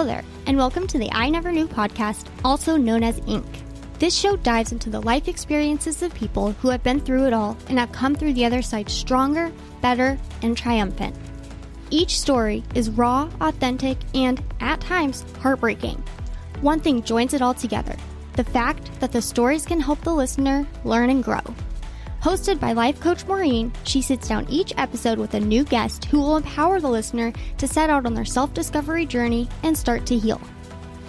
there, and welcome to the I Never Knew podcast, also known as Inc. This show dives into the life experiences of people who have been through it all and have come through the other side stronger, better, and triumphant. Each story is raw, authentic, and, at times, heartbreaking. One thing joins it all together: the fact that the stories can help the listener learn and grow. Hosted by life coach Maureen, she sits down each episode with a new guest who will empower the listener to set out on their self-discovery journey and start to heal.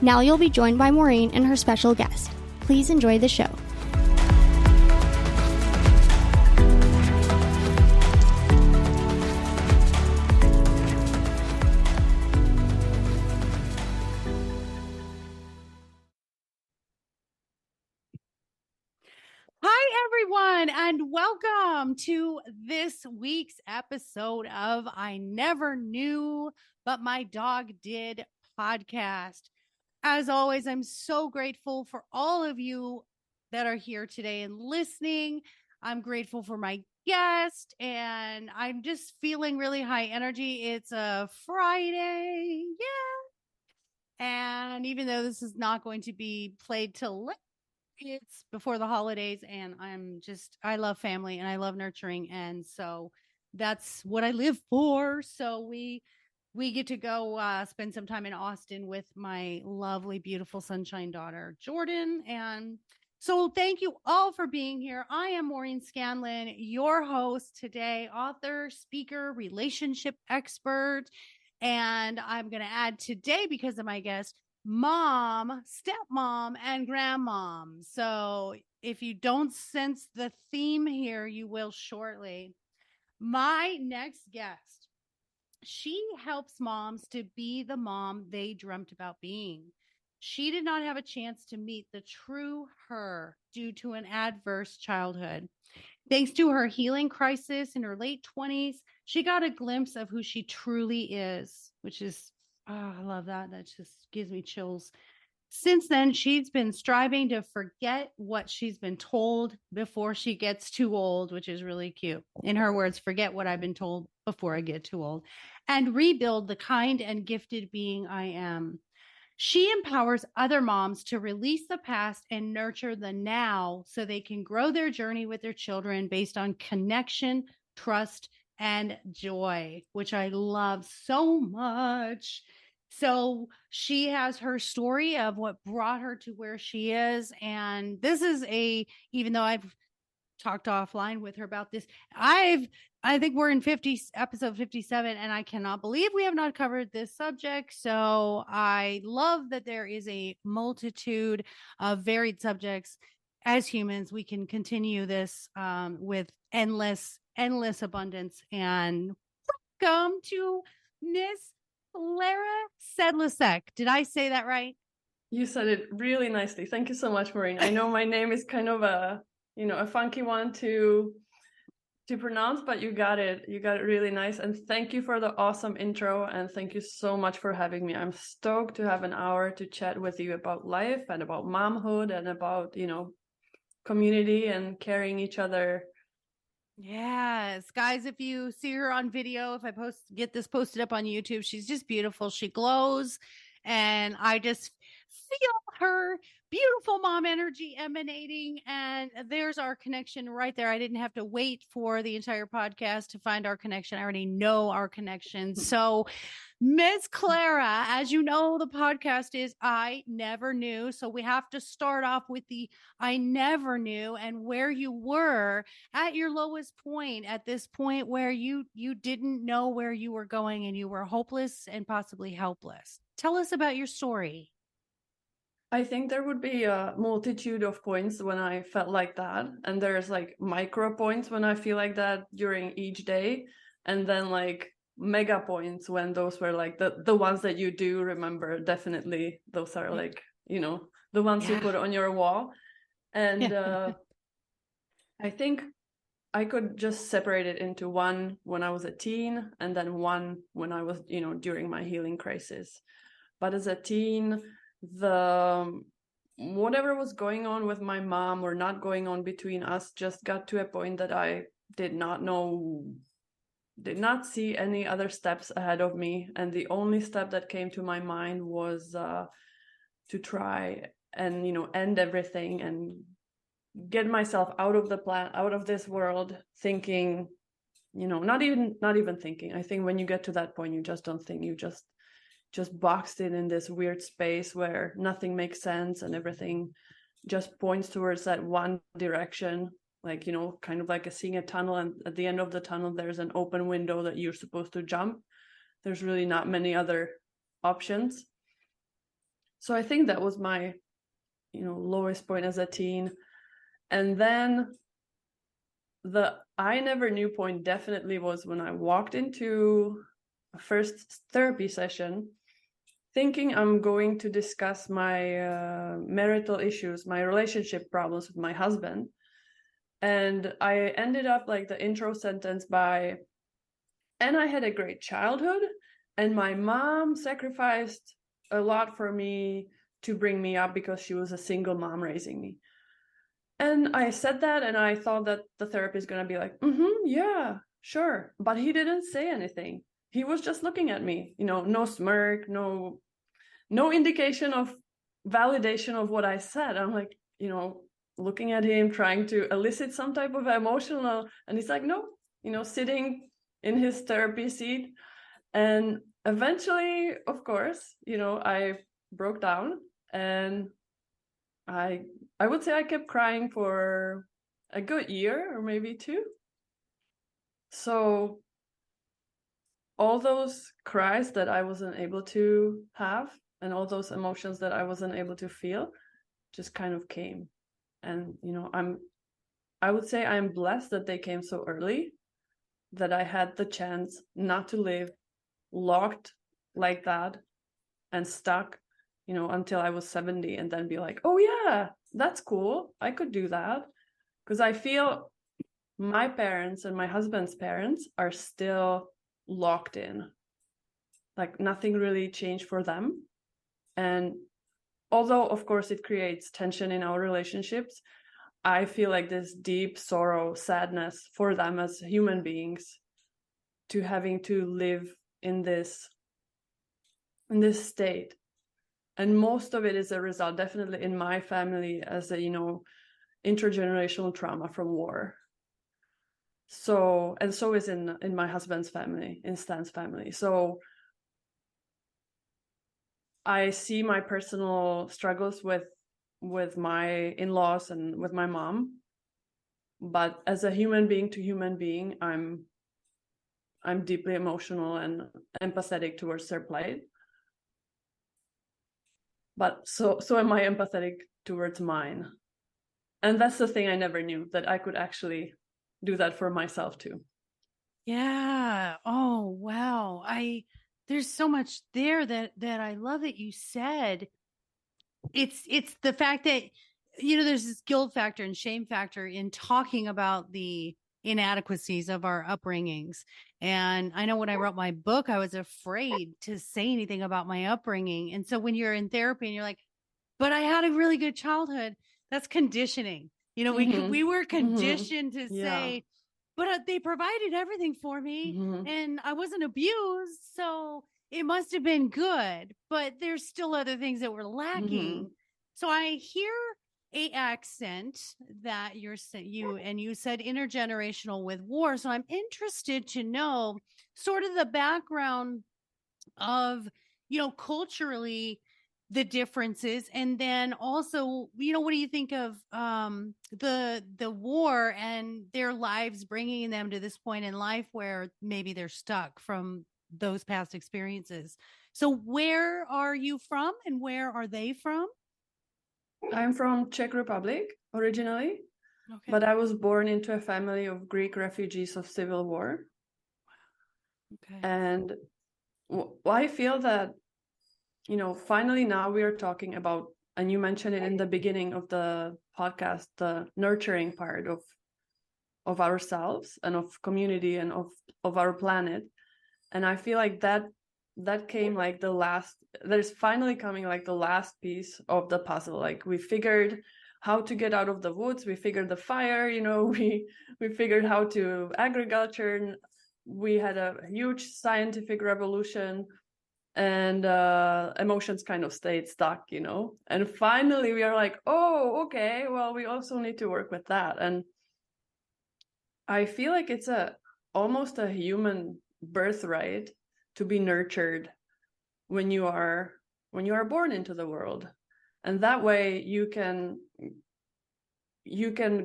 Now you'll be joined by Maureen and her special guest. Please enjoy the show. Hi, everyone, and welcome to this week's episode of I Never Knew, But My Dog Did podcast. As always, I'm so grateful for all of you that are here today and listening. I'm grateful for my guest, and I'm just feeling really high energy. It's a Friday, and even though this is not going to be played till it's before the holidays, and I love family and I love nurturing, and so that's what I live for. So we get to go spend some time in Austin with my lovely, beautiful sunshine daughter Jordan. And so thank you all for being here. I am Maureen Scanlon, your host today, author, speaker, relationship expert, and I'm going to add today, because of my guest, mom, stepmom, and grandmom. So if you don't sense the theme here, you will shortly. My next guest, she helps moms to be the mom they dreamt about being. She did not have a chance to meet the true her due to an adverse childhood. Thanks to her healing crisis in her late 20s, she got a glimpse of who she truly is, which is, I love that. That just gives me chills. Since then, she's been striving to forget what she's been told before she gets too old, which is really cute. In her words, forget what I've been told before I get too old, and rebuild the kind and gifted being I am. She empowers other moms to release the past and nurture the now so they can grow their journey with their children based on connection, trust, and joy, which I love so much. So she has her story of what brought her to where she is. And this is even though I've talked offline with her about this, I think we're in episode 57, and I cannot believe we have not covered this subject. So I love that there is a multitude of varied subjects. As humans, we can continue this with endless abundance. And welcome to Miss Klara Sedlacek. Did I say that right? You said it really nicely. Thank you so much, Maureen. I know my name is kind of a funky one to pronounce, but you got it really nice. And thank you for the awesome intro, and thank you so much for having me. I'm stoked to have an hour to chat with you about life and about momhood and about community and carrying each other. Yes, guys, if you see her on video, if I get this posted up on YouTube, she's just beautiful. She glows, and I just feel her beautiful mom energy emanating, and there's our connection right there. I didn't have to wait for the entire podcast to find our connection. I already know our connection. So Miss Klara, as you know, the podcast is I Never Knew. So we have to start off with the I never knew, and where you were at your lowest point, at this point where you didn't know where you were going and you were hopeless and possibly helpless. Tell us about your story. I think there would be a multitude of points when I felt like that. And there's like micro points when I feel like that during each day. And then like mega points when those were like the ones that you do remember. Definitely those are like, the ones you put on your wall. And I think I could just separate it into one when I was a teen, and then one when I was, during my healing crisis. But as a teen, whatever was going on with my mom or not going on between us just got to a point that I did not know did not see any other steps ahead of me, and the only step that came to my mind was to try and end everything and get myself out of this world, thinking, not even thinking. I think when you get to that point, you just don't think, you just boxed in this weird space where nothing makes sense and everything just points towards that one direction, like, kind of like seeing a tunnel, and at the end of the tunnel there's an open window that you're supposed to jump. There's really not many other options. So I think that was my lowest point as a teen. And then the I never knew point definitely was when I walked into a first therapy session thinking I'm going to discuss my marital issues, my relationship problems with my husband. And I ended up like the intro sentence by, and I had a great childhood, and my mom sacrificed a lot for me to bring me up because she was a single mom raising me. And I said that, and I thought that the therapist is going to be like, yeah, sure. But he didn't say anything. He was just looking at me, no smirk, no indication of validation of what I said. I'm like, looking at him, trying to elicit some type of emotional, and he's like, no, sitting in his therapy seat. And eventually, of course, I broke down, and I would say I kept crying for a good year or maybe 2. So all those cries that I wasn't able to have, and all those emotions that I wasn't able to feel, just kind of came. And I would say I'm blessed that they came so early, that I had the chance not to live locked like that and stuck, until I was 70, and then be like, oh yeah, that's cool, I could do that. Because I feel my parents and my husband's parents are still locked in, like nothing really changed for them. And although of course it creates tension in our relationships, I feel like this deep sorrow, sadness for them as human beings, to having to live in this state. And most of it is a result, definitely in my family, as a intergenerational trauma from war. So, and so is in my husband's family, in Stan's family. So I see my personal struggles with my in-laws and with my mom, but as a human being to human being, I'm deeply emotional and empathetic towards their plight. But so am I empathetic towards mine. And that's the thing I never knew, that I could actually do that for myself too. Yeah. Oh, wow. There's so much there that I love that you said. It's the fact that, there's this guilt factor and shame factor in talking about the inadequacies of our upbringings. And I know when I wrote my book, I was afraid to say anything about my upbringing. And so when you're in therapy and you're like, but I had a really good childhood, that's conditioning. We were conditioned to say, but they provided everything for me and I wasn't abused. So it must have been good, but there's still other things that were lacking. So I hear a accent that you said intergenerational with war. So I'm interested to know sort of the background of, culturally the differences. And then also, what do you think of the war and their lives, bringing them to this point in life where maybe they're stuck from those past experiences? So where are you from and where are they from? I'm from Czech Republic originally, but I was born into a family of Greek refugees of civil war. Okay. And I feel that, finally now we are talking about, and you mentioned it in the beginning of the podcast, the nurturing part of ourselves and of community and of our planet. And I feel like that came like there's finally coming like the last piece of the puzzle. Like we figured how to get out of the woods, we figured the fire, we figured how to agriculture, we had a huge scientific revolution, and emotions kind of stayed stuck, and finally we are like, oh, okay, well, we also need to work with that. And I feel like it's almost a human birthright to be nurtured when you are born into the world, and that way you can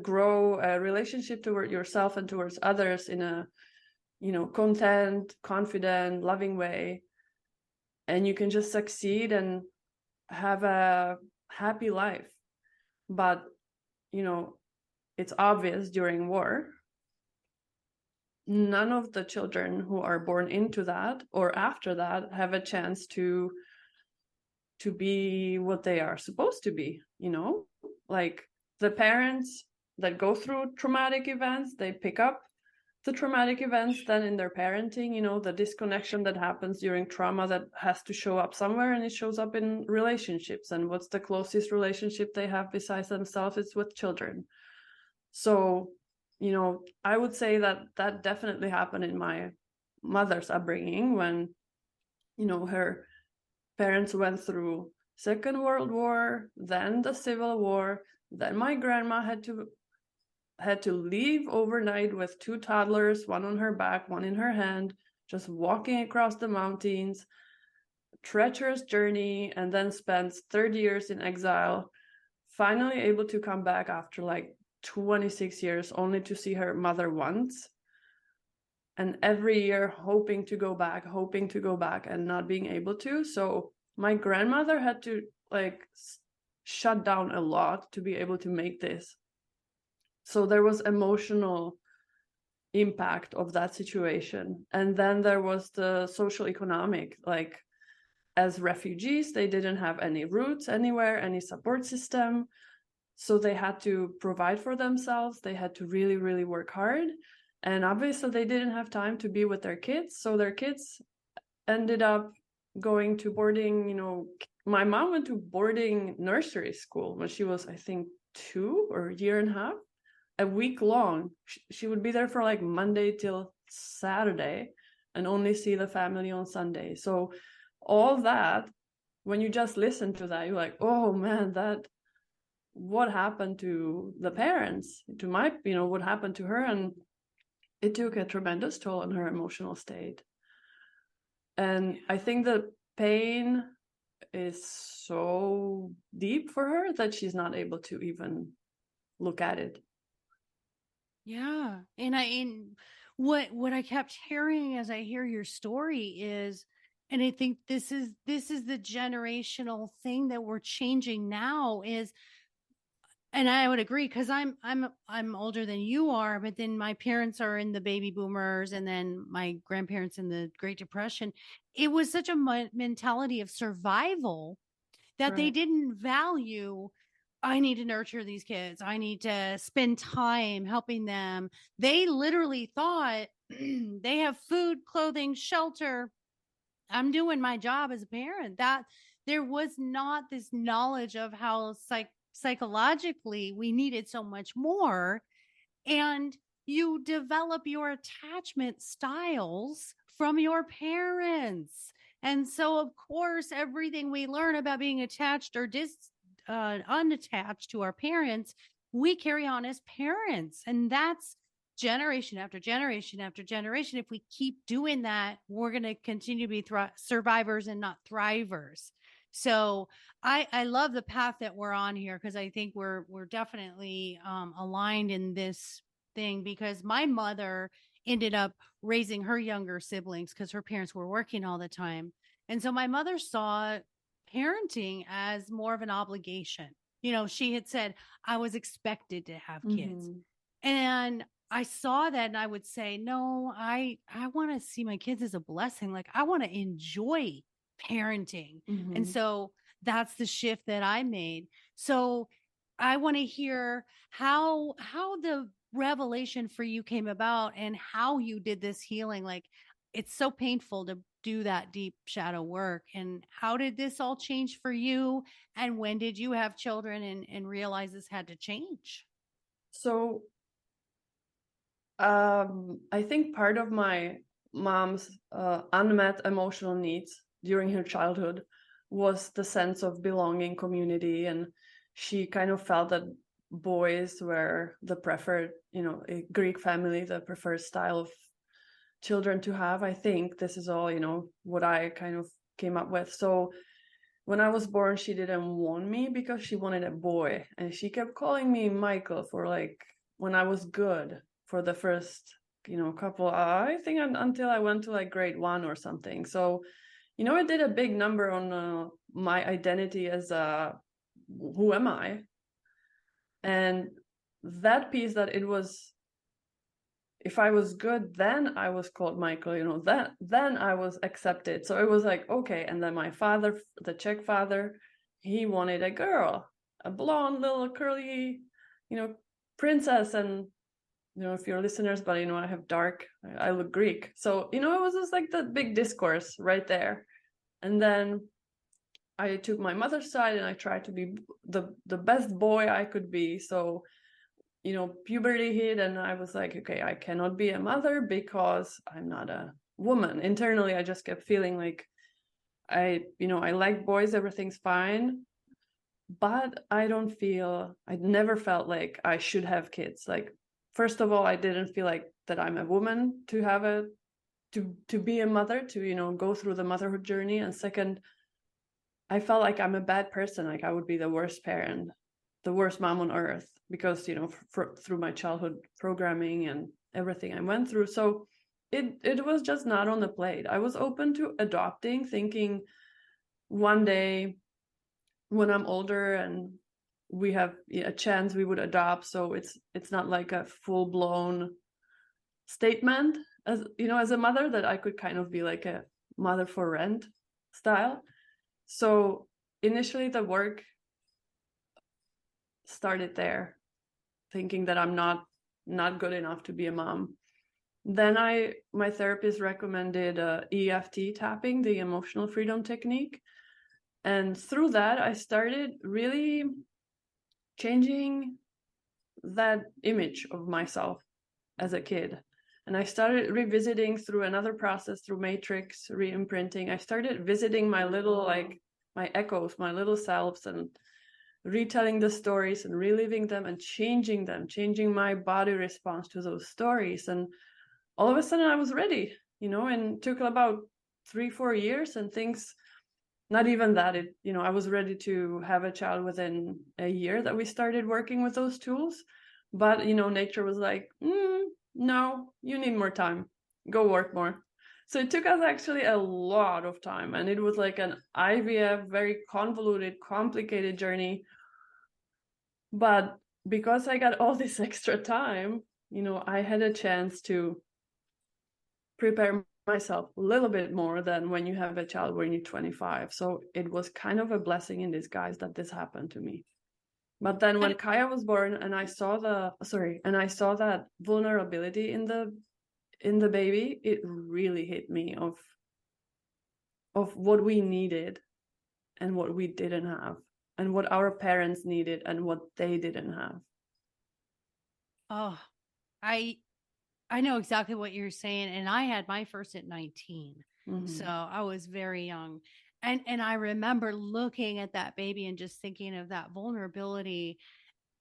grow a relationship toward yourself and towards others in a content, confident, loving way, and you can just succeed and have a happy life. But it's obvious during war, none of the children who are born into that or after that have a chance to be what they are supposed to be. Like the parents that go through traumatic events, they pick up the traumatic events then in their parenting, the disconnection that happens during trauma that has to show up somewhere, and it shows up in relationships. And what's the closest relationship they have besides themselves? It's with children. So, I would say that definitely happened in my mother's upbringing when, her parents went through Second World War, then the Civil War, then my grandma had to leave overnight with 2 toddlers, one on her back, one in her hand, just walking across the mountains, treacherous journey, and then spent 30 years in exile, finally able to come back after like 26 years, only to see her mother once. And every year hoping to go back and not being able to. So my grandmother had to shut down a lot to be able to make this. So there was emotional impact of that situation. And then there was the social economic, as refugees, they didn't have any roots anywhere, any support system. So they had to provide for themselves. They had to really, really work hard. And obviously they didn't have time to be with their kids. So their kids ended up going to boarding, my mom went to boarding nursery school when she was, I think, 2 or a year and a half, a week long. She would be there for like Monday till Saturday and only see the family on Sunday. So all that, when you just listen to that, you're like, oh man, what happened to the parents, to my, what happened to her. And it took a tremendous toll on her emotional state. And I think the pain is so deep for her that she's not able to even look at it. Yeah. And what I kept hearing as I hear your story is, and I think this is the generational thing that we're changing now is, and I would agree, because I'm older than you are, but then my parents are in the baby boomers, and then my grandparents in the Great Depression. It was such a mentality of survival that they didn't value, I need to nurture these kids, I need to spend time helping them. They literally thought they have food, clothing, shelter, I'm doing my job as a parent. That there was not this knowledge of how psychologically we needed so much more. And you develop your attachment styles from your parents. And so, of course, everything we learn about being attached or unattached to our parents, we carry on as parents. And that's generation after generation after generation. If we keep doing that, we're going to continue to be survivors and not thrivers. So I love the path that we're on here, because I think we're definitely aligned in this thing, because my mother ended up raising her younger siblings because her parents were working all the time. And so my mother saw parenting as more of an obligation. She had said, I was expected to have kids. Mm-hmm. And I saw that and I would say, no, I want to see my kids as a blessing. Like, I want to enjoy parenting. Mm-hmm. And so that's the shift that I made. So I want to hear how the revelation for you came about and how you did this healing. Like, it's so painful to do that deep shadow work. And how did this all change for you? And when did you have children and realize this had to change? So I think part of my mom's unmet emotional needs during her childhood was the sense of belonging, community, and she kind of felt that boys were the preferred, a Greek family, the preferred style of children to have. I think this is all, what I kind of came up with. So when I was born, she didn't want me because she wanted a boy, and she kept calling me Michael for like when I was good for the first, couple, I think until I went to like grade 1 or something. So, it did a big number on my identity as who am I? And that piece that it was, if I was good, then I was called Michael, then I was accepted. So it was like, okay. And then my father, the Czech father, he wanted a girl, a blonde little curly, princess. And, if you're listeners, but, I have I look Greek. So, it was just like the big discourse right there. And then I took my mother's side and I tried to be the best boy I could be. So, puberty hit and I was like, okay, I cannot be a mother because I'm not a woman. Internally, I just kept feeling like I like boys, everything's fine. But I never felt like I should have kids. Like, first of all, I didn't feel like that I'm a woman to have to be a mother, to, go through the motherhood journey. And second, I felt like I'm a bad person. Like I would be the worst parent, the worst mom on earth because, through my childhood programming and everything I went through. So it was just not on the plate. I was open to adopting, thinking one day when I'm older and we have a chance, we would adopt. So it's not like a full blown statement as, as a mother, that I could kind of be like a mother for rent style. So initially the work started there, thinking that I'm not good enough to be a mom. Then my therapist recommended EFT tapping, the emotional freedom technique. And through that, I started really changing that image of myself as a kid. And I started revisiting through another process, through matrix re-imprinting. I started visiting my little, my echoes, my little selves, and retelling the stories and reliving them and changing my body response to those stories. And all of a sudden I was ready, and it took about 3-4 years, and things, not even that, I was ready to have a child within a year that we started working with those tools. But, nature was like, no, you need more time, go work more. So it took us actually a lot of time, and it was like an IVF, very convoluted, complicated journey. But because I got all this extra time, I had a chance to prepare myself a little bit more than when you have a child when you're 25. So it was kind of a blessing in disguise that this happened to me. But then when Kaya was born and I saw that vulnerability in the baby, it really hit me of what we needed and what we didn't have, and what our parents needed and what they didn't have. Oh, I know exactly what you're saying. And I had my first at 19. Mm-hmm. So I was very young. And I remember looking at that baby and just thinking of that vulnerability.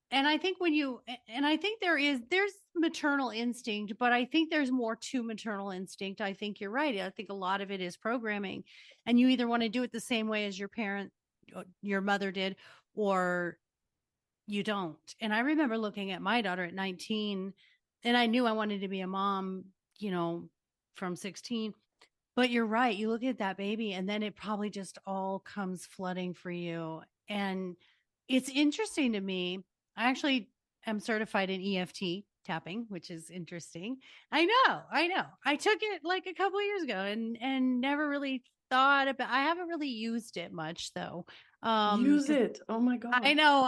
And I think I think there's maternal instinct, but I think there's more to maternal instinct. I think you're right. I think a lot of it is programming, and you either want to do it the same way as your mother did, or you don't. And I remember looking at my daughter at 19, and I knew I wanted to be a mom, from 16. But you're right. You look at that baby and then it probably just all comes flooding for you. And it's interesting to me. I actually am certified in EFT tapping, which is interesting. I know. I took it like a couple of years ago and never really thought about, I haven't really used it much though. Use it. Oh my God. I know.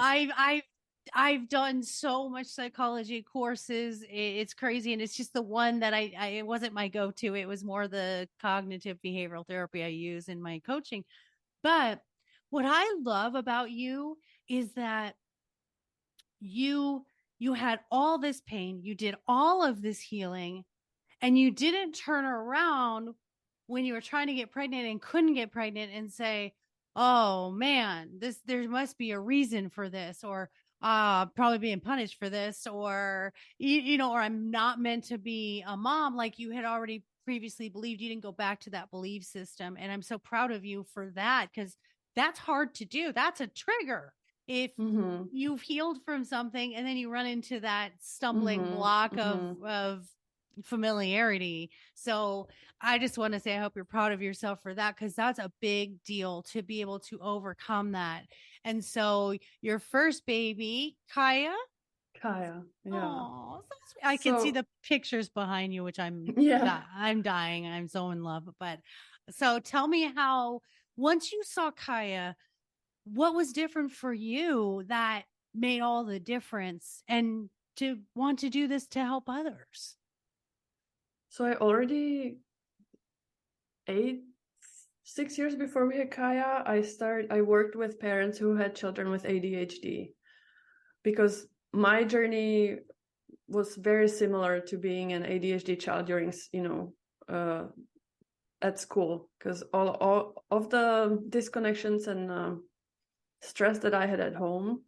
I've done so much psychology courses. It's crazy. And it's just the one that it wasn't my go-to. It was more the cognitive behavioral therapy I use in my coaching. But what I love about you is that you had all this pain, you did all of this healing, And you didn't turn around when you were trying to get pregnant and couldn't get pregnant and say, oh man, there must be a reason for this, or probably being punished for this, or or I'm not meant to be a mom, like you had already previously believed. You didn't go back to that belief system. And I'm so proud of you for that, because that's hard to do. That's a trigger. If you've healed from something and then you run into that stumbling block of familiarity. So I just want to say, I hope you're proud of yourself for that, because that's a big deal to be able to overcome that. And so your first baby, Kaya. Yeah. Oh, I can see the pictures behind you, which I'm dying. I'm so in love. But so tell me how, once you saw Kaya, what was different for you that made all the difference, and to want to do this to help others? So I already 6 years before we had Kaya, I worked with parents who had children with ADHD, because my journey was very similar to being an ADHD child during, at school, because all of the disconnections and stress that I had at home,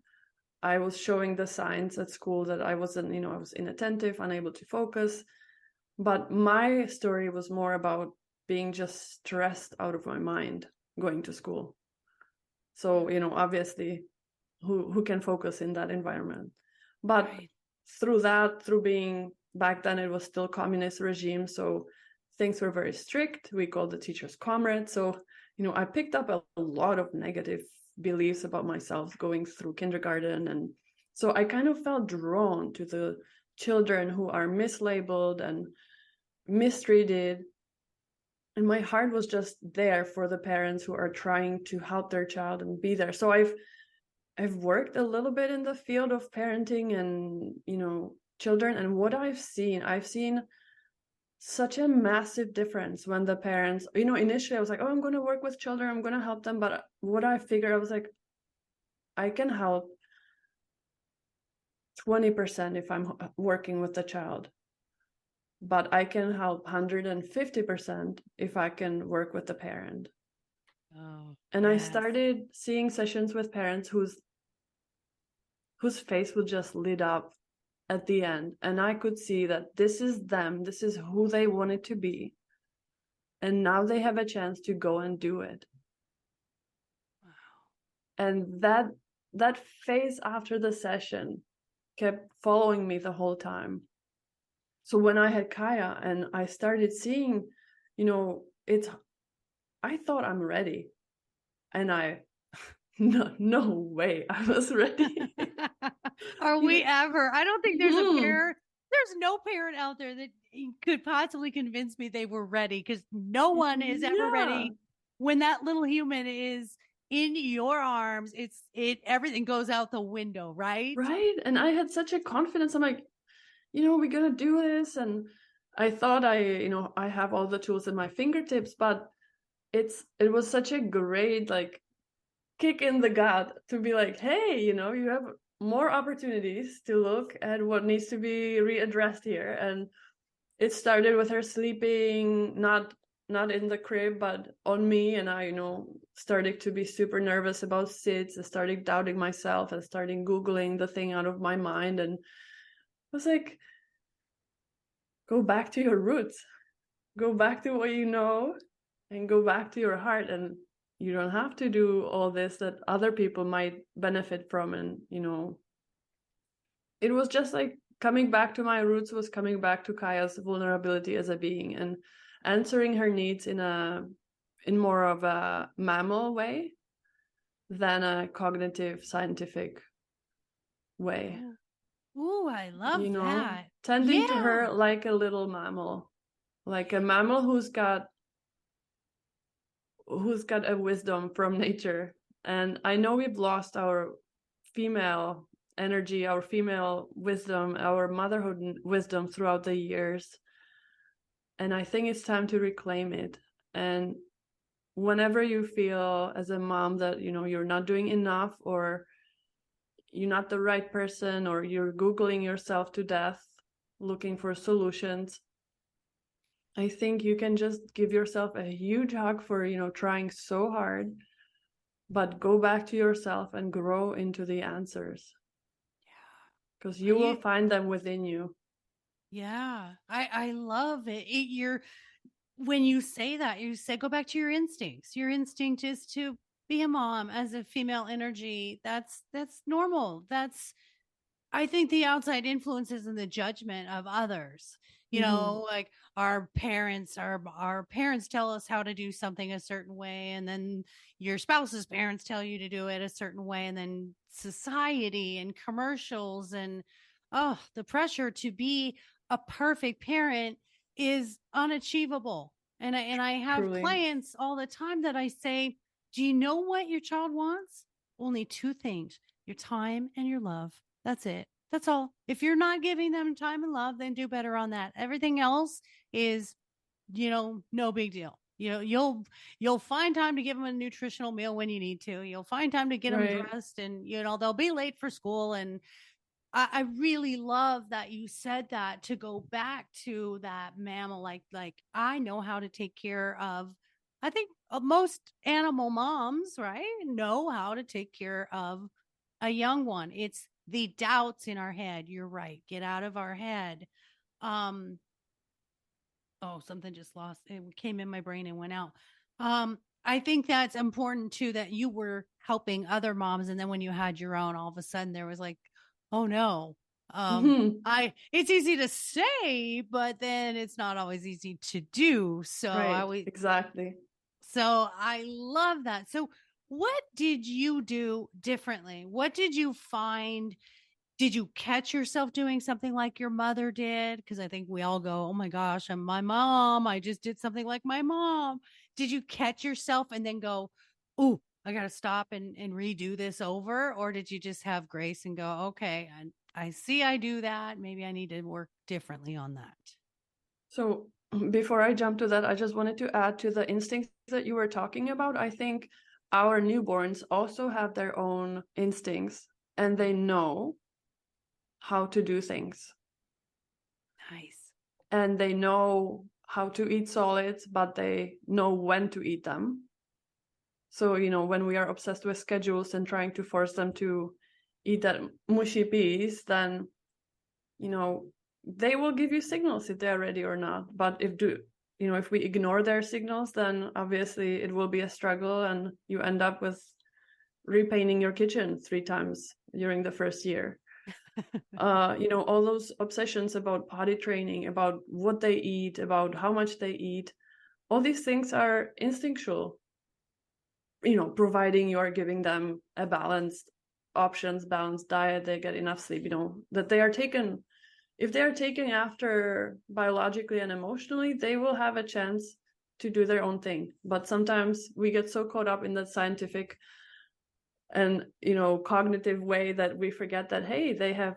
I was showing the signs at school that I wasn't, I was inattentive, unable to focus. But my story was more about being just stressed out of my mind going to school. So, obviously, who can focus in that environment? But through being, back then it was still communist regime, so things were very strict. We called the teachers comrades. So, I picked up a lot of negative beliefs about myself going through kindergarten. And so I kind of felt drawn to the children who are mislabeled and mistreated. And my heart was just there for the parents who are trying to help their child and be there. So I've worked a little bit in the field of parenting and, children. And what I've seen such a massive difference when the parents, initially I was like, oh, I'm going to work with children, I'm going to help them. But what I figured, I was like, I can help 20% if I'm working with the child, but I can help 150% if I can work with the parent. And I started seeing sessions with parents whose face would just lit up at the end. And I could see that this is them, this is who they wanted to be. And now they have a chance to go and do it. Wow. And that phase after the session kept following me the whole time. So when I had Kaya and I started seeing, I thought I'm ready. And no way I was ready. Are we ever? I don't think there's there's no parent out there that could possibly convince me they were ready, because no one is ever ready when that little human is in your arms. Everything goes out the window, right? Right. And I had such a confidence. I'm like, we're gonna do this. And I thought I have all the tools at my fingertips, but it was such a great kick in the gut to be like, hey, you have more opportunities to look at what needs to be readdressed here. And it started with her sleeping not in the crib but on me, and I started to be super nervous about sits. I started doubting myself and starting Googling the thing out of my mind, and I was like, go back to your roots, go back to what you know, and go back to your heart. And you don't have to do all this that other people might benefit from. And it was just like coming back to my roots was coming back to Kaya's vulnerability as a being and answering her needs in more of a mammal way than a cognitive scientific way. Ooh, I love that. Tending to her like a little mammal, like a mammal who's got a wisdom from nature. And I know we've lost our female energy, our female wisdom, our motherhood wisdom throughout the years. And I think it's time to reclaim it. And whenever you feel as a mom that, you're not doing enough, or you're not the right person, or you're Googling yourself to death, looking for solutions, I think you can just give yourself a huge hug for, trying so hard, but go back to yourself and grow into the answers. Because you will find them within you. Yeah, I love it. When you say that, you say go back to your instincts. Your instinct is to be a mom as a female energy. That's normal. I think the outside influences and the judgment of others. Like our parents tell us how to do something a certain way, and then your spouse's parents tell you to do it a certain way, and then society and commercials and the pressure to be a perfect parent is unachievable. And I have Truly. clients all the time that I say, do you know what your child wants? Only two things: your time and your love. That's it. That's all. If you're not giving them time and love, then do better on that. Everything else is, no big deal. You'll find time to give them a nutritional meal when you need to. You'll find time to get them dressed, and they'll be late for school. And I really love that you said that, to go back to that mammal. Like I know how to take care of. I think most animal moms, right, know how to take care of a young one. It's the doubts in our head. You're right. Get out of our head. Oh, something just lost. It came in my brain and went out. I think that's important too, that you were helping other moms, and then when you had your own, all of a sudden there was like, oh no. It's easy to say, but then it's not always easy to do. So exactly. So I love that. So what did you do differently? What did you find? Did you catch yourself doing something like your mother did? Because I think we all go, oh my gosh, I'm my mom. I just did something like my mom. Did you catch yourself and then go, oh, I got to stop and redo this over? Or did you just have grace and go, okay, I see I do that. Maybe I need to work differently on that. So before I jump to that, I just wanted to add to the instincts that you were talking about. I think our newborns also have their own instincts, and they know how to do things. Nice. And they know how to eat solids, but they know when to eat them. So, when we are obsessed with schedules and trying to force them to eat that mushy piece, then, they will give you signals if they're ready or not. But if we ignore their signals, then obviously it will be a struggle, and you end up with repainting your kitchen 3 times during the first year. All those obsessions about potty training, about what they eat, about how much they eat, all these things are instinctual. Providing you are giving them a balanced diet, they get enough sleep, that they are taken. If they are taken after biologically and emotionally, they will have a chance to do their own thing. But sometimes we get so caught up in that scientific and cognitive way that we forget that, hey, they have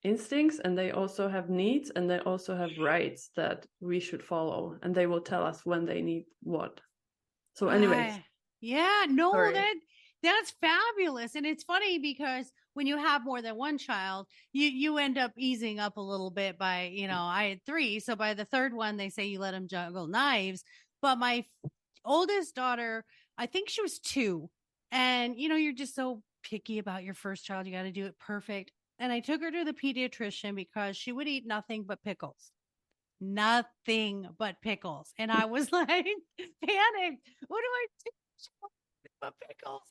instincts, and they also have needs, and they also have rights that we should follow, and they will tell us when they need what. So anyways, that's fabulous. And it's funny because when you have more than one child, you end up easing up a little bit by, I had 3. So by the third one, they say you let them juggle knives. But my oldest daughter, I think she was 2. And, you're just so picky about your first child. You got to do it perfect. And I took her to the pediatrician because she would eat nothing but pickles. Nothing but pickles. And I was like, panicked. What do I do? But pickles.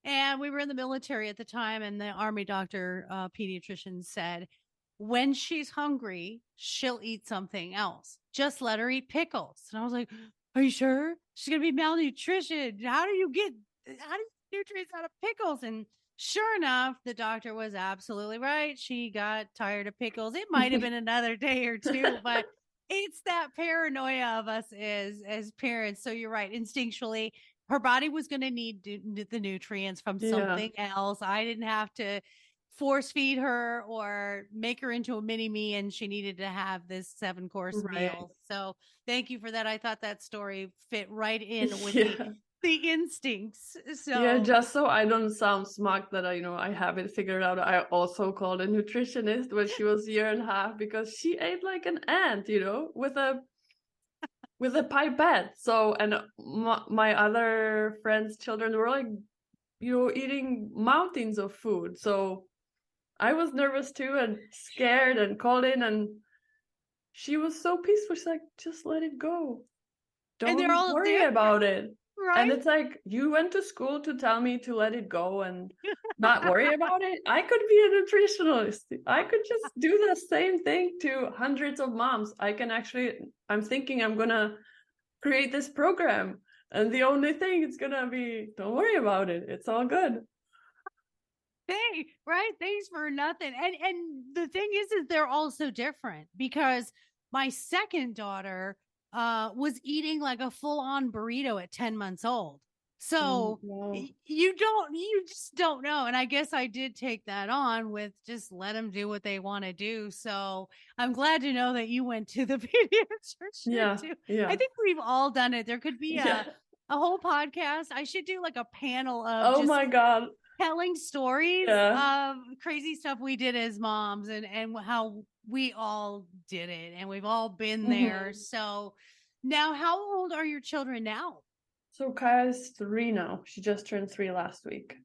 And we were in the military at the time, and the Army doctor, pediatrician said, when she's hungry, she'll eat something else. Just let her eat pickles. And I was like, are you sure? She's going to be malnutrition. How do you get nutrients out of pickles? And sure enough, the doctor was absolutely right. She got tired of pickles. It might have been another day or 2, but it's that paranoia of us as parents. So you're right. Instinctually, her body was going to need the nutrients from something else. I didn't have to force feed her or make her into a mini me, and she needed to have this 7-course meal. So thank you for that. I thought that story fit right in with the instincts. So just so I don't sound smug that I have it figured out, I also called a nutritionist when she was 1.5 years, because she ate like an ant, with a with a pipette. So, and my other friends' children were like, eating mountains of food. So I was nervous too and scared and called in, and she was so peaceful. She's like, just let it go. And they're Don't all worry there, about it. right? And it's like, you went to school to tell me to let it go and not worry about it. I could be a nutritionist. I could just do the same thing to hundreds of moms. I'm thinking I'm going to create this program. And the only thing it's going to be, don't worry about it. It's all good. Thanks for nothing. And the thing is they're all so different, because my second daughter was eating like a full-on burrito at 10 months old. So you just don't know. And I guess I did take that on with just let them do what they want to do. So I'm glad to know that you went to the pediatrician too. Yeah. I think we've all done it. There could be a whole podcast. I should do like a panel of my God, telling stories of crazy stuff we did as moms and how we all did it, and we've all been there. So now, how old are your children now? So Kaya's 3 now. She just turned 3 last week.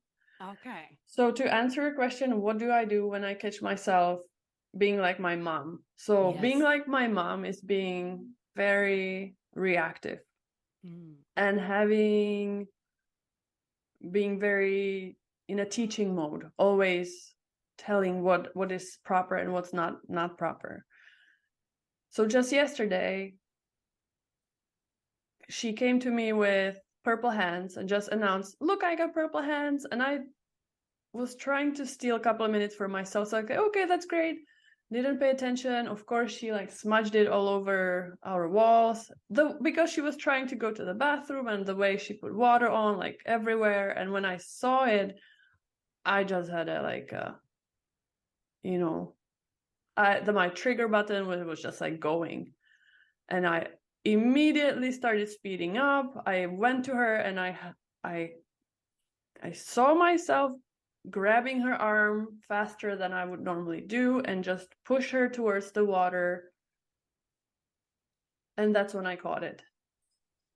Okay. So to answer your question, what do I do when I catch myself being like my mom? So being like my mom is being very reactive and being very in a teaching mode, always telling what is proper and what's not proper. So just yesterday, she came to me with purple hands and just announced, look, I got purple hands. And I was trying to steal a couple of minutes for myself. So I said, okay, that's great. Didn't pay attention. Of course, she like smudged it all over our walls because she was trying to go to the bathroom, and the way she put water on like everywhere. And when I saw it, I just had my trigger button was just like going, and I immediately started speeding up. I went to her and I saw myself grabbing her arm faster than I would normally do and just push her towards the water. And that's when I caught it.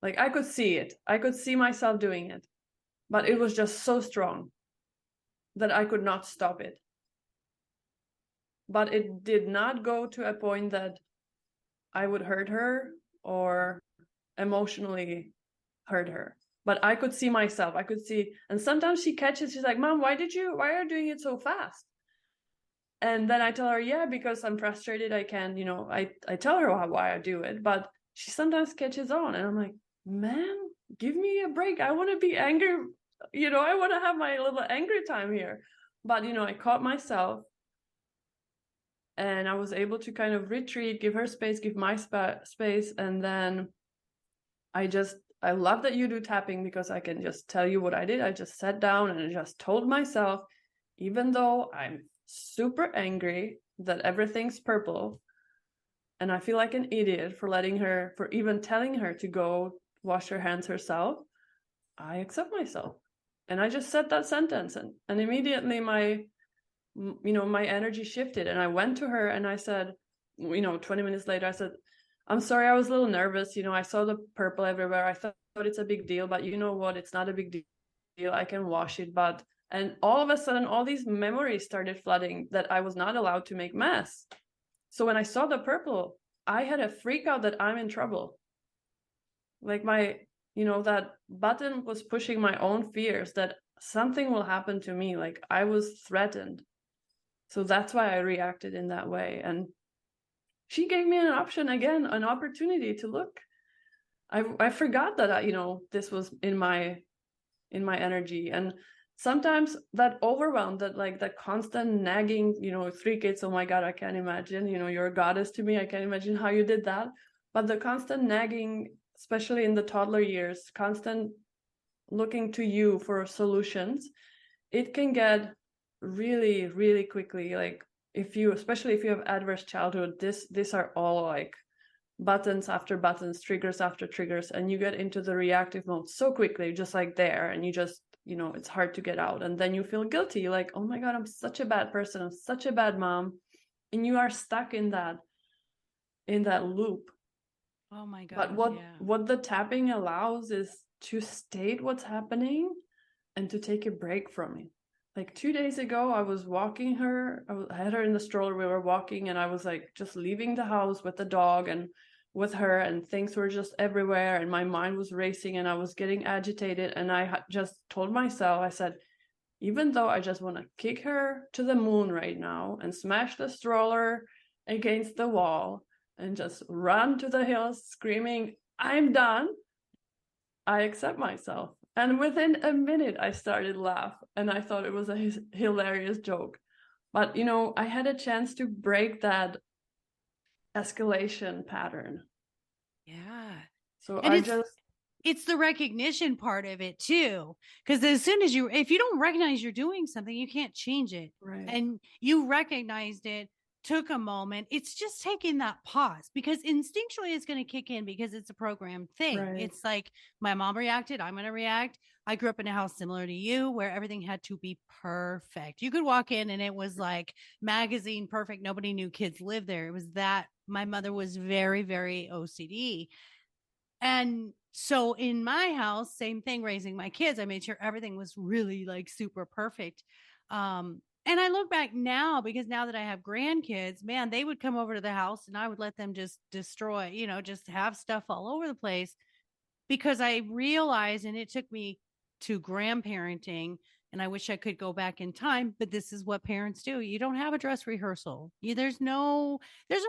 Like I could see it. I could see myself doing it, but it was just so strong that I could not stop it. But it did not go to a point that I would hurt her or emotionally hurt her. But I could see myself. I could see, and sometimes she catches, she's like, Mom, why are you doing it so fast? And then I tell her, yeah, because I'm frustrated. I can, I tell her why I do it, but she sometimes catches on. And I'm like, man, give me a break. I want to be angry. I want to have my little angry time here. But, I caught myself. And I was able to kind of retreat, give her space, give my space. And then I love that you do tapping, because I can just tell you what I did. I just sat down and I just told myself, even though I'm super angry that everything's purple and I feel like an idiot for even telling her to go wash her hands herself, I accept myself. And I just said that sentence, and immediately my energy shifted, and I went to her and I said, 20 minutes later, I said, I'm sorry, I was a little nervous. I saw the purple everywhere. I thought it's a big deal, but you know what? It's not a big deal. I can wash it. And all of a sudden, all these memories started flooding that I was not allowed to make mess. So when I saw the purple, I had a freak out that I'm in trouble. Like that button was pushing my own fears that something will happen to me. Like I was threatened. So that's why I reacted in that way. And she gave me an option again, an opportunity to look. I forgot that this was in my energy, and sometimes that overwhelm, that constant nagging. 3 kids. Oh my God, I can't imagine. You're a goddess to me. I can't imagine how you did that. But the constant nagging, especially in the toddler years, constant looking to you for solutions, it can get really, really quickly like. Especially if you have adverse childhood, these are all like buttons after buttons, triggers after triggers, and you get into the reactive mode so quickly, just like there, and you just, it's hard to get out. And then you feel guilty, like, oh my God, I'm such a bad person. I'm such a bad mom. And you are stuck in that loop Oh my gosh. But what the tapping allows is to state what's happening and to take a break from it. Like 2 days ago, I was walking her. I had her in the stroller. We were walking, and I was like just leaving the house with the dog and with her, and things were just everywhere. And my mind was racing, and I was getting agitated. And I just told myself, I said, even though I just want to kick her to the moon right now and smash the stroller against the wall and just run to the hills screaming, I'm done, I accept myself. And within a minute, I started to laugh, and I thought it was a hilarious joke. But, I had a chance to break that escalation pattern. Yeah. So And it's the recognition part of it too. Because as soon as if you don't recognize you're doing something, you can't change it. Right. And you recognized it, took a moment. It's just taking that pause, because instinctually it's going to kick in, because it's a programmed thing. Right. It's like my mom reacted, I'm going to react. I grew up in a house similar to you, where everything had to be perfect. You could walk in and it was like magazine perfect. Nobody knew kids lived there. It was that my mother was very, very OCD. And so in my house, same thing, raising my kids, I made sure everything was really like super perfect. And I look back now, because now that I have grandkids, man, they would come over to the house and I would let them just destroy, just have stuff all over the place, because I realized, and it took me to grandparenting, and I wish I could go back in time, but this is what parents do. You don't have a dress rehearsal. There's no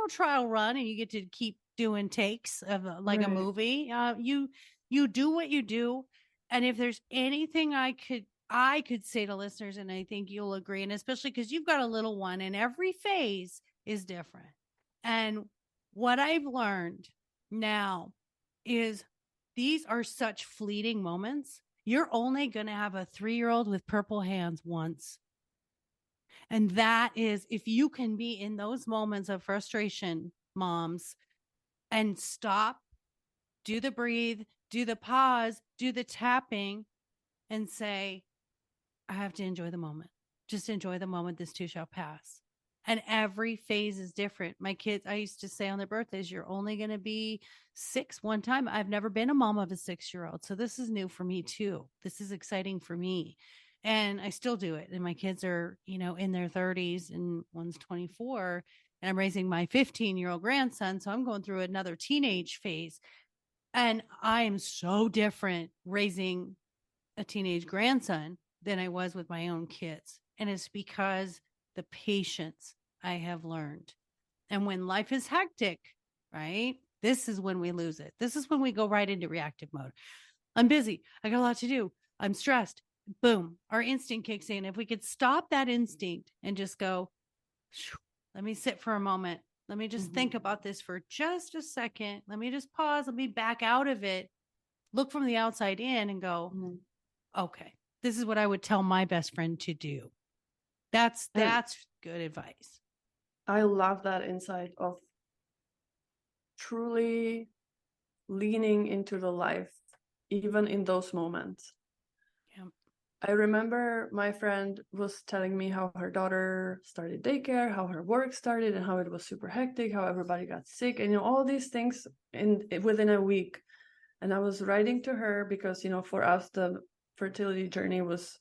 trial run, and you get to keep doing takes of like a movie. You do what you do. And if there's anything I could say to listeners, and I think you'll agree, and especially because you've got a little one and every phase is different. And what I've learned now is these are such fleeting moments. You're only going to have a 3-year-old with purple hands once. And that is, if you can be in those moments of frustration, moms, and stop, do the breathe, do the pause, do the tapping, and say, I have to enjoy the moment. Just enjoy the moment. This too shall pass. And every phase is different. My kids, I used to say on their birthdays, you're only going to be 6 one time. I've never been a mom of a 6-year-old. So this is new for me too. This is exciting for me. And I still do it. And my kids are, in their 30s, and one's 24. And I'm raising my 15-year-old grandson. So I'm going through another teenage phase. And I am so different raising a teenage grandson than I was with my own kids. And it's because the patience I have learned. And when life is hectic, right? This is when we lose it. This is when we go right into reactive mode. I'm busy. I got a lot to do. I'm stressed. Boom. Our instinct kicks in. If we could stop that instinct and just go, let me sit for a moment. Let me just think about this for just a second. Let me just pause. Let me back out of it. Look from the outside in and go, okay, this is what I would tell my best friend to do. That's good advice. I love that insight of truly leaning into the life, even in those moments. Yeah. I remember my friend was telling me how her daughter started daycare, how her work started, and how it was super hectic, how everybody got sick, and all these things within a week. And I was writing to her because, for us, the fertility journey was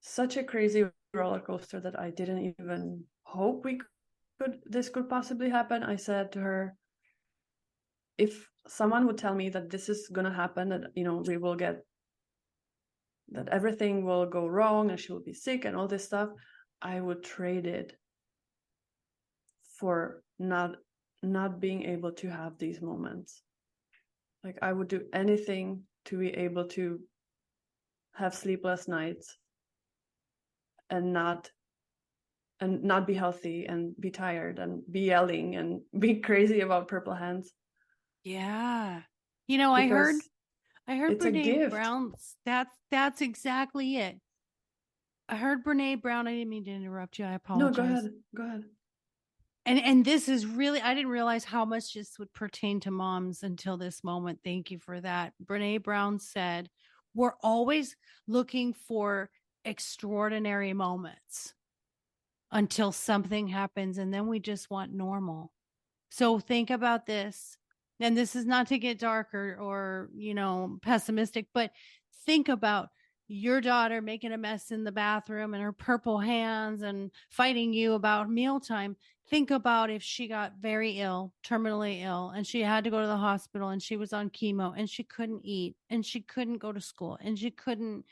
such a crazy roller coaster that I didn't even hope this could possibly happen. I said to her, if someone would tell me that this is going to happen, that, that everything will go wrong and she will be sick and all this stuff, I would trade it for not being able to have these moments. Like, I would do anything to be able to have sleepless nights and not be healthy and be tired and be yelling and be crazy about purple hands. Yeah. I heard Brene Brown's, that's exactly it. I heard Brene Brown. I didn't mean to interrupt you. I apologize. No, go ahead. And this is really, I didn't realize how much this would pertain to moms until this moment. Thank you for that. Brene Brown said, we're always looking for extraordinary moments until something happens, and then we just want normal. So think about this. And this is not to get dark or pessimistic, but think about your daughter making a mess in the bathroom and her purple hands and fighting you about mealtime. Think about if she got very ill, terminally ill, and she had to go to the hospital and she was on chemo and she couldn't eat and she couldn't go to school and she couldn't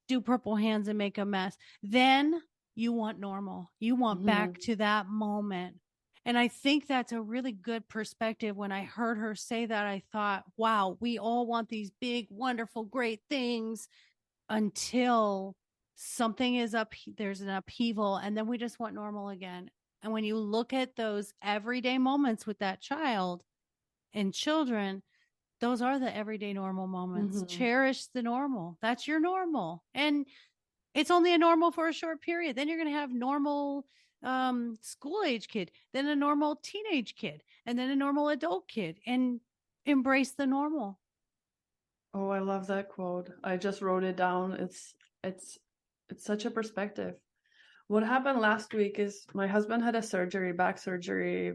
do purple hands and make a mess. Then you want normal. You want back to that moment. And I think that's a really good perspective. When I heard her say that, I thought, wow, we all want these big, wonderful, great things until something is up, there's an upheaval, and then we just want normal again. And when you look at those everyday moments with that child and children, those are the everyday normal moments. Cherish the normal. That's your normal. And it's only a normal for a short period. Then you're going to have normal school age kid, then a normal teenage kid, and then a normal adult kid, and embrace the normal. Oh, I love that quote. I just wrote it down. It's such a perspective. What happened last week is my husband had a surgery, back surgery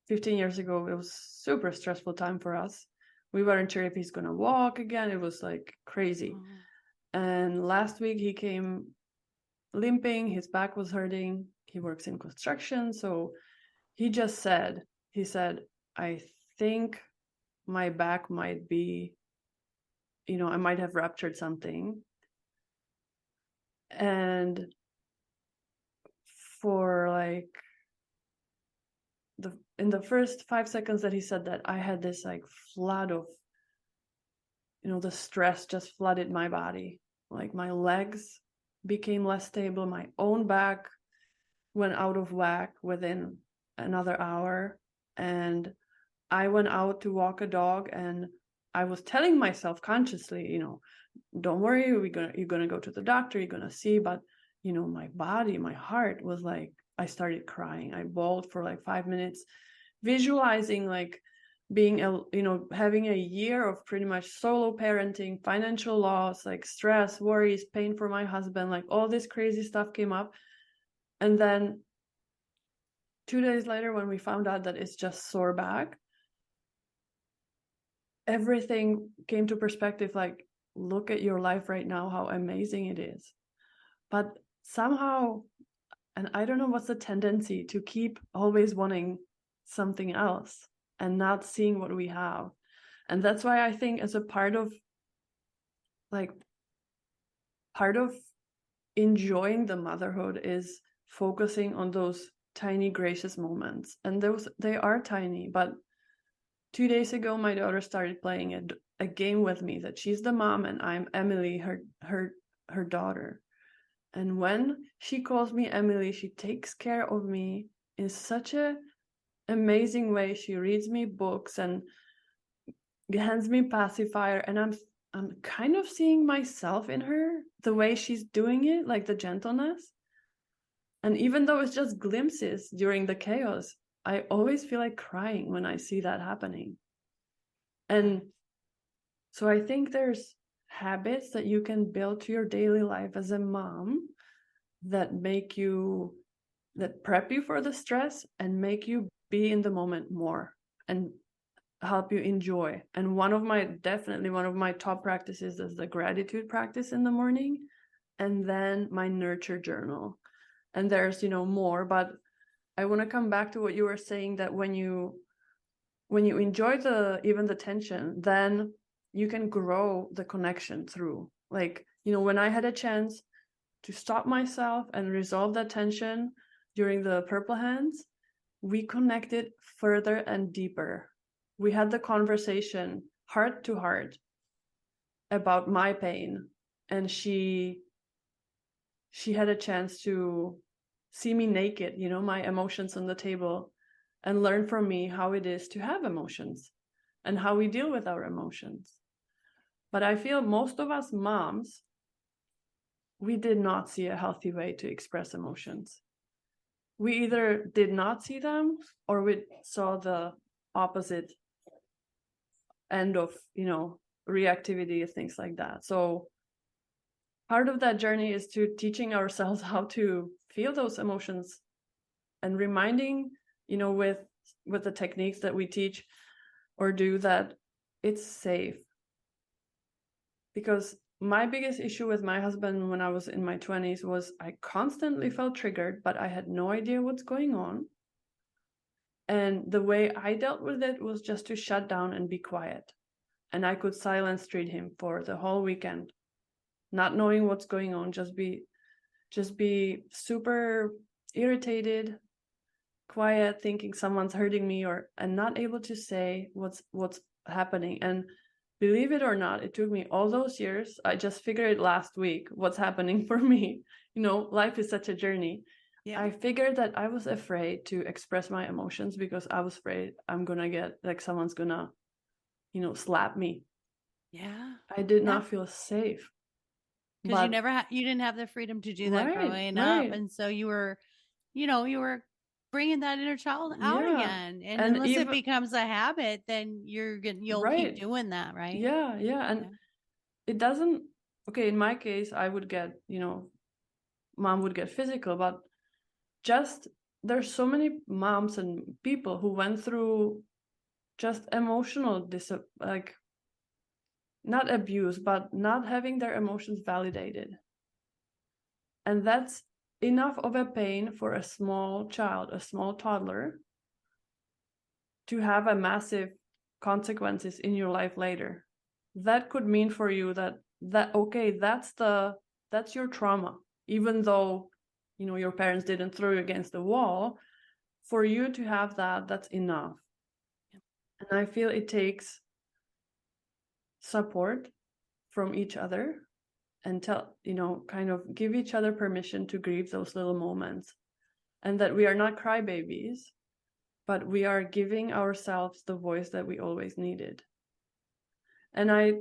15 years ago. It was super stressful time for us. We weren't sure if he's going to walk again. It was like crazy. And last week he came limping. His back was hurting. He works in construction. So he said, I think my back might be, I might have ruptured something. And for like in the first 5 seconds that he said that, I had this like flood of, the stress just flooded my body. Like my legs became less stable. My own back went out of whack within another hour. And I went out to walk a dog, and I was telling myself consciously, don't worry, you're gonna go to the doctor, you're gonna see. But my body, my heart was like, I started crying. I bawled for like 5 minutes, visualizing like being having a year of pretty much solo parenting, financial loss, like stress, worries, pain for my husband, like all this crazy stuff came up. And then 2 days later, when we found out that it's just sore back, everything came to perspective. Like, look at your life right now, how amazing it is. But somehow, and I don't know what's the tendency to keep always wanting something else and not seeing what we have. And that's why I think as a part of enjoying the motherhood is focusing on those tiny gracious moments. And they are tiny. But 2 days ago, my daughter started playing a game with me that she's the mom and I'm Emily, her daughter. And when she calls me Emily, she takes care of me in such a amazing way. She reads me books and hands me pacifier, and I'm kind of seeing myself in her, the way she's doing it, like the gentleness. And even though it's just glimpses during the chaos, I always feel like crying when I see that happening. And so I think there's habits that you can build to your daily life as a mom that prep you for the stress and make you be in the moment more and help you enjoy. And one of my top practices is the gratitude practice in the morning, and then my nurture journal. And there's more, but I want to come back to what you were saying, that when you enjoy even the tension, then you can grow the connection through, like, when I had a chance to stop myself and resolve that tension during the purple hands, we connected further and deeper. We had the conversation heart to heart about my pain, and she had a chance to see me naked, my emotions on the table, and learn from me how it is to have emotions and how we deal with our emotions. But I feel most of us moms, we did not see a healthy way to express emotions. We either did not see them, or we saw the opposite end of, reactivity, things like that. So part of that journey is to teaching ourselves how to feel those emotions, and reminding, with the techniques that we teach, or do that it's safe. Because my biggest issue with my husband when I was in my 20s was I constantly felt triggered, but I had no idea what's going on. And the way I dealt with it was just to shut down and be quiet. And I could silence treat him for the whole weekend, not knowing what's going on, just be super irritated, quiet, thinking someone's hurting me, and not able to say what's happening. And believe it or not, it took me all those years. I just figured it last week what's happening for me. Life is such a journey. Yeah. I figured that I was afraid to express my emotions because I was afraid I'm gonna get like someone's gonna, slap me. Yeah. I did not feel safe. Because you didn't have the freedom to do that growing up. And so you were bringing that inner child out again. And unless it becomes a habit, then you'll keep doing that, right? Yeah. And it doesn't, okay, in my case, I would get, mom would get physical, but just there's so many moms and people who went through just emotional not abuse, but not having their emotions validated. And that's enough of a pain for a small child, a small toddler, to have a massive consequences in your life later. That could mean for you that okay, that's your trauma, even though your parents didn't throw you against the wall. For you to have that's enough. And I feel it takes support from each other and kind of give each other permission to grieve those little moments, and that we are not crybabies, but we are giving ourselves the voice that we always needed. And I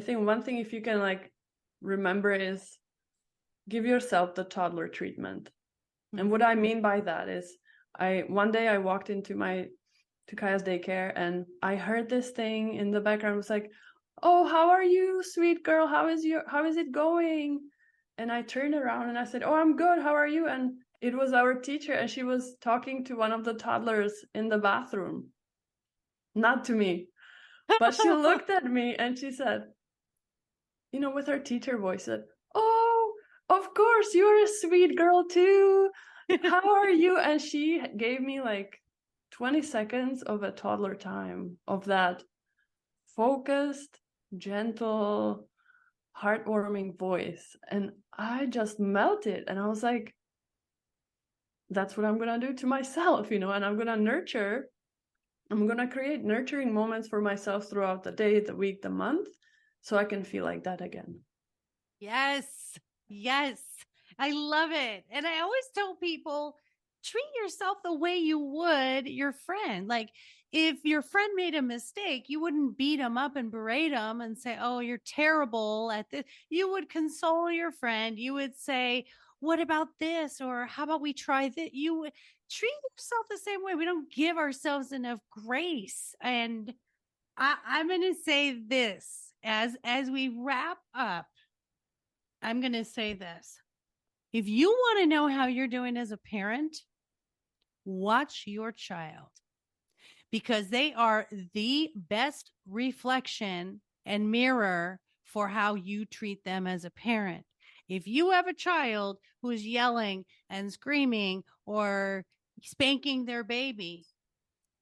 think one thing, if you can remember, is give yourself the toddler treatment. Mm-hmm. And what I mean by that is one day I walked into Kaya's daycare and I heard this thing in the background. It was like, "Oh, how are you, sweet girl? How is it going?" And I turned around and I said, "Oh, I'm good. How are you?" And it was our teacher, and she was talking to one of the toddlers in the bathroom. Not to me, but she looked at me and she said, with her teacher voice, said, "Oh, of course, you're a sweet girl too. How are you?" And she gave me 20 seconds of a toddler time of that focused, gentle, heartwarming voice. And I just melted. And I was like, that's what I'm going to do to myself, and I'm going to create nurturing moments for myself throughout the day, the week, the month, so I can feel like that again. Yes. I love it. And I always tell people, treat yourself the way you would your friend. Like, if your friend made a mistake, you wouldn't beat them up and berate them and say, "Oh, you're terrible at this." You would console your friend. You would say, "What about this?" Or, "How about we try this?" You would treat yourself the same way. We don't give ourselves enough grace. And I'm going to say this as we wrap up. I'm going to say this. If you want to know how you're doing as a parent, watch your child, because they are the best reflection and mirror for how you treat them as a parent. If you have a child who is yelling and screaming or spanking their baby,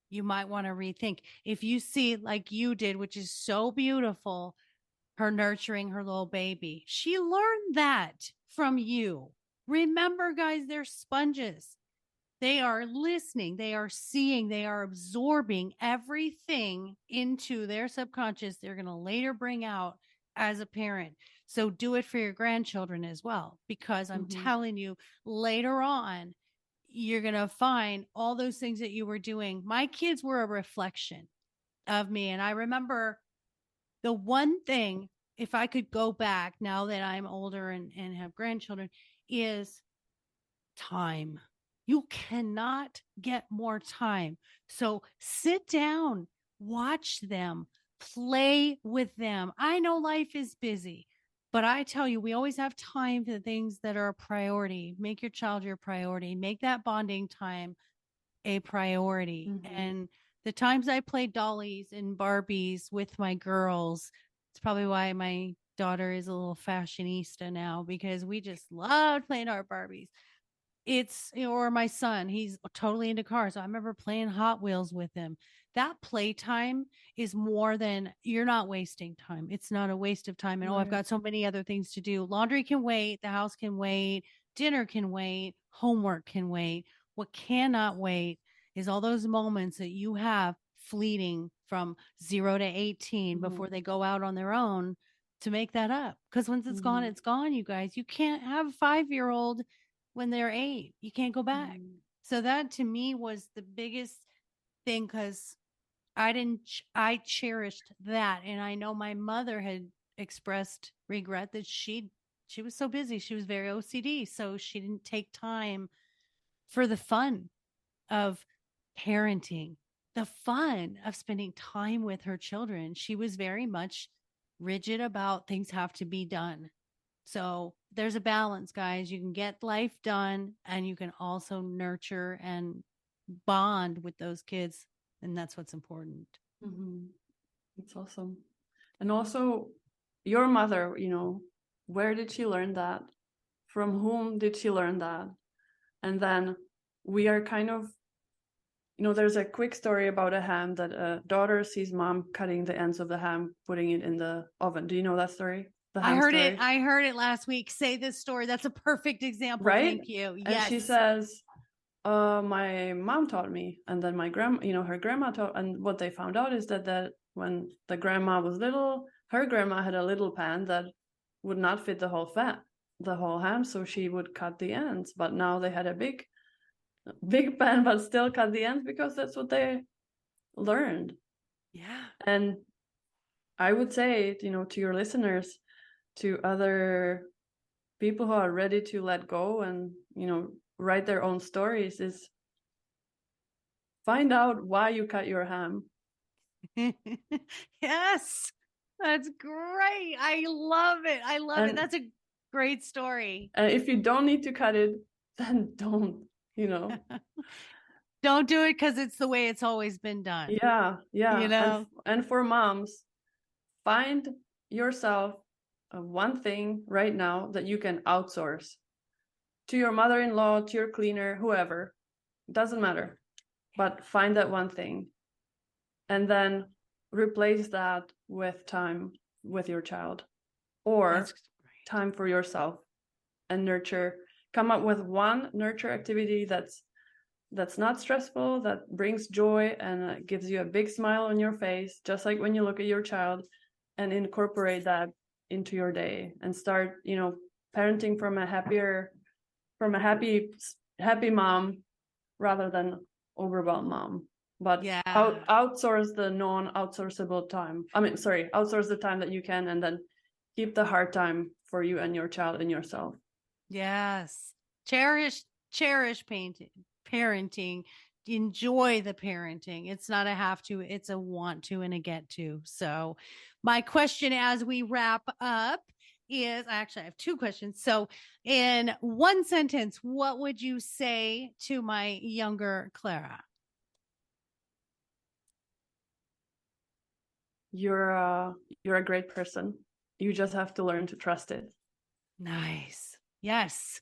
you might want to rethink. If you see, like you did, which is so beautiful, her nurturing her little baby, she learned that from you. Remember, guys, they're sponges. They are listening, they are seeing, they are absorbing everything into their subconscious they're going to later bring out as a parent. So do it for your grandchildren as well, because I'm telling you, later on, you're going to find all those things that you were doing. My kids were a reflection of me. And I remember the one thing, if I could go back now that I'm older and have grandchildren, is time. You cannot get more time. So sit down, watch them, play with them. I know life is busy, but I tell you, we always have time for the things that are a priority. Make your child your priority. Make that bonding time a priority. And The times I played dollies and Barbies with my girls, it's probably why my daughter is a little fashionista now, because we just loved playing our Barbies. Or my son, he's totally into cars. So I remember playing Hot Wheels with him. That playtime is more than, you're not wasting time. It's not a waste of time. And I've got so many other things to do. Laundry can wait. The house can wait. Dinner can wait. Homework can wait. What cannot wait is all those moments that you have fleeting from 0 to 18 before they go out on their own to make that up. Because once it's gone, it's gone, you guys. You can't have a 5-year-old when they're 8. You can't go back. So that to me was the biggest thing, because I cherished that. And I know my mother had expressed regret that she was so busy. She was very OCD. So she didn't take time for the fun of parenting, the fun of spending time with her children. She was very much rigid about things have to be done. So there's a balance, guys. You can get life done and you can also nurture and bond with those kids. And that's what's important. It's awesome. And also your mother, where did she learn that? From whom did she learn that? And then we are kind of, there's a quick story about a ham that a daughter sees mom cutting the ends of the ham, putting it in the oven. Do you know that story? I heard it last week. Say this story. That's a perfect example. Right? Thank you. And yes. she says, my mom taught me, and then my her grandma taught, and what they found out is that when the grandma was little, her grandma had a little pan that would not fit the whole ham, so she would cut the ends. But now they had a big pan, but still cut the ends because that's what they learned. Yeah. And I would say, to your listeners, to other people who are ready to let go and, write their own stories, is find out why you cut your ham. Yes, that's great. I love it. That's a great story. And if you don't need to cut it, then don't, Don't do it because it's the way it's always been done. Yeah. And for moms, find yourself one thing right now that you can outsource to your mother-in-law, to your cleaner, whoever. Doesn't matter. But find that one thing. And then replace that with time with your child. Or time for yourself and nurture. Come up with one nurture activity that's not stressful, that brings joy and gives you a big smile on your face, just like when you look at your child, and incorporate that into your day and start, parenting from a happy mom rather than overwhelmed mom. But outsource the non-outsourceable time. Outsource the time that you can, and then keep the hard time for you and your child and yourself. Yes. Cherish parenting. Enjoy the parenting. It's not a have to, it's a want to and a get to. So my question as we wrap up is, actually I have 2 questions. So in one sentence, what would you say to my younger Klara? You're a great person. You just have to learn to trust it. Nice. Yes.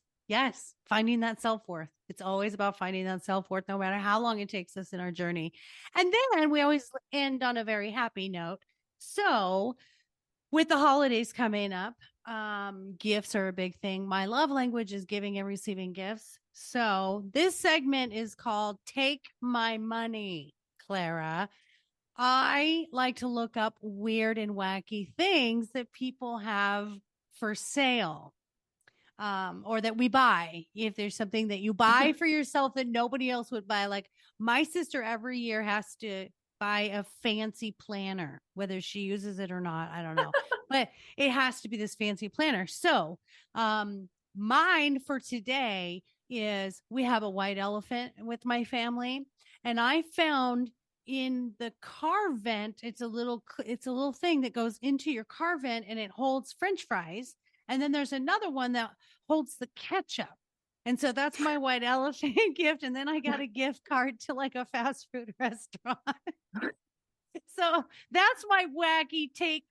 Finding that self-worth. It's always about finding that self-worth, no matter how long it takes us in our journey. And then we always end on a very happy note. So with the holidays coming up, gifts are a big thing. My love language is giving and receiving gifts. So this segment is called Take My Money, Klara. I like to look up weird and wacky things that people have for sale, or that we buy. If there's something that you buy for yourself that nobody else would buy, like my sister every year has to buy a fancy planner, whether she uses it or not, I don't know, but it has to be this fancy planner. So, mine for today is, we have a white elephant with my family, and I found in the car vent, it's a little thing that goes into your car vent and it holds French fries. And then there's another one that holds the ketchup. And so that's my white elephant gift. And then I got a gift card to like a fast food restaurant. So that's my wacky take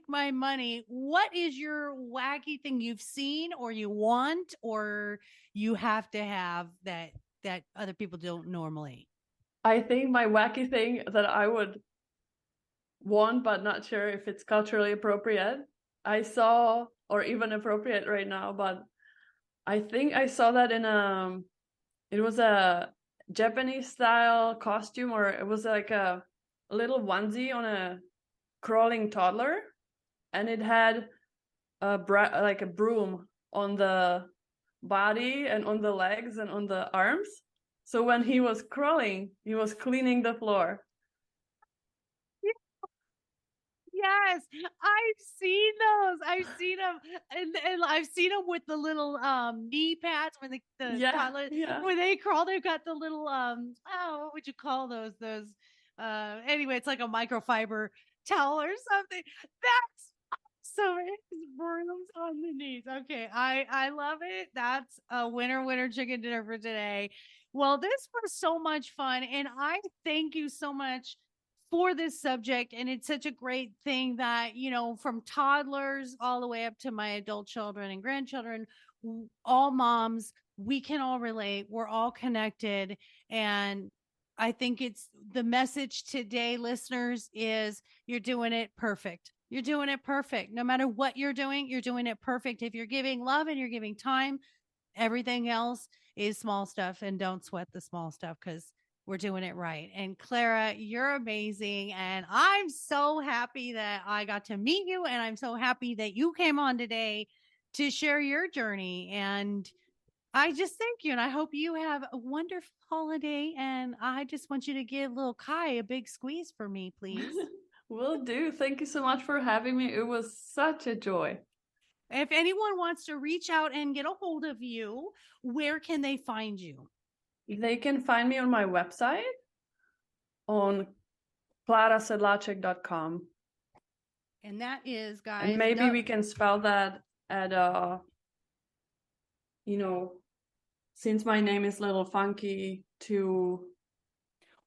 my money. What is your wacky thing you've seen or you want or you have to have that other people don't normally? I think my wacky thing that I would want, but not sure if it's culturally appropriate, I saw, or even appropriate right now, but I think I saw that in it was a Japanese style costume, or it was like a little onesie on a crawling toddler, and it had like a broom on the body and on the legs and on the arms. So when he was crawling, he was cleaning the floor. Yes, I've seen those. I've seen them, and I've seen them with the little knee pads when the toddler when they crawl. They've got the little what would you call those? Anyway, it's like a microfiber towel or something. That's so it's brooms on the knees. Okay, I love it. That's a winner chicken dinner for today. Well, this was so much fun, and I thank you so much for this subject. And it's such a great thing that, you know, from toddlers all the way up to my adult children and grandchildren, all moms, we can all relate. We're all connected. And I think it's the message today, listeners, is you're doing it perfect. You're doing it perfect. No matter what you're doing it perfect. If you're giving love and you're giving time, everything else is small stuff, and don't sweat the small stuff because we're doing it right. And Klara, you're amazing. And I'm so happy that I got to meet you. And I'm so happy that you came on today to share your journey. And I just thank you. And I hope you have a wonderful holiday. And I just want you to give little Kai a big squeeze for me, please. Will do. Thank you so much for having me. It was such a joy. If anyone wants to reach out and get a hold of you, where can they find you? They can find me on my website on klarasedlacek.com. And that is, guys. And maybe we can spell that at, since my name is a little funky, to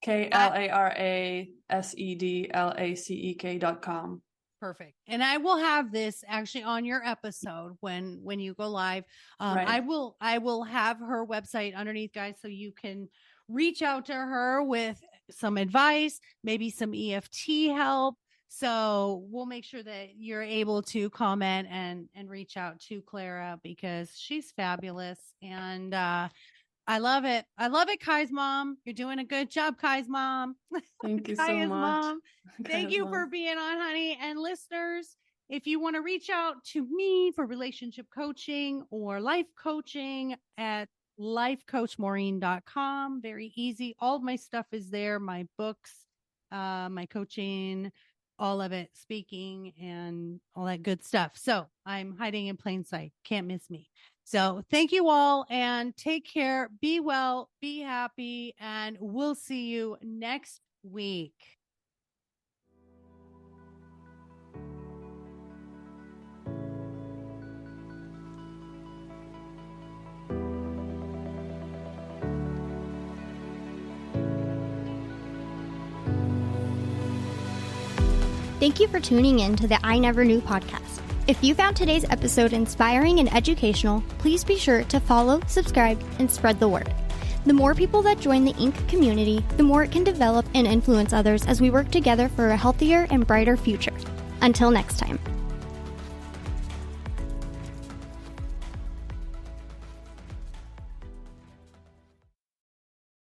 KLARASEDLACEK.com. Perfect. And I will have this actually on your episode when you go live. Right. I will have her website underneath, guys, so you can reach out to her with some advice, maybe some EFT help. So we'll make sure that you're able to comment and reach out to Klara because she's fabulous. And I love it. I love it, Kai's mom. You're doing a good job, Kai's mom. Thank you so Kai's much. Mom. Thank you for being on, honey. And listeners, if you want to reach out to me for relationship coaching or life coaching at lifecoachmaureen.com. Very easy. All of my stuff is there. My books, my coaching, all of it, speaking and all that good stuff. So I'm hiding in plain sight. Can't miss me. So thank you all and take care. Be well, be happy, and we'll see you next week. Thank you for tuning in to the I Never Knew podcast. If you found today's episode inspiring and educational, please be sure to follow, subscribe, and spread the word. The more people that join the Inc. community, the more it can develop and influence others as we work together for a healthier and brighter future. Until next time.